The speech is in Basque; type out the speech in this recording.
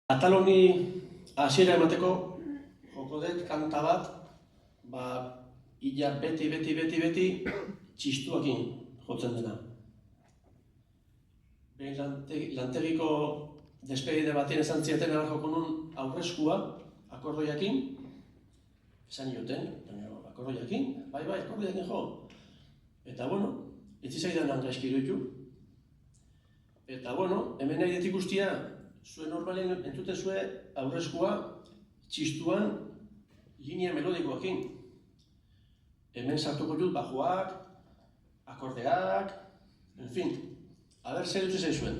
Atal honi hasiera emateko joko dut kanta bat, ia beti txistuakin jotzen dena. Behin lantegiko despedide batien esan zieten joko nun aurreskua, akordoiakin, esan nioten, akordoiakin, bai, akordoiakin jo. Eta, etzi zaidan gaizki iruditu. Eta, hemen nahi detik guztia, zuen normalen entzuten zue aurreskua txistuan linea melodikoakin. Hemen sartuko dut bajoak, akordeak, en fin. A ber, zer dutze zaizuen.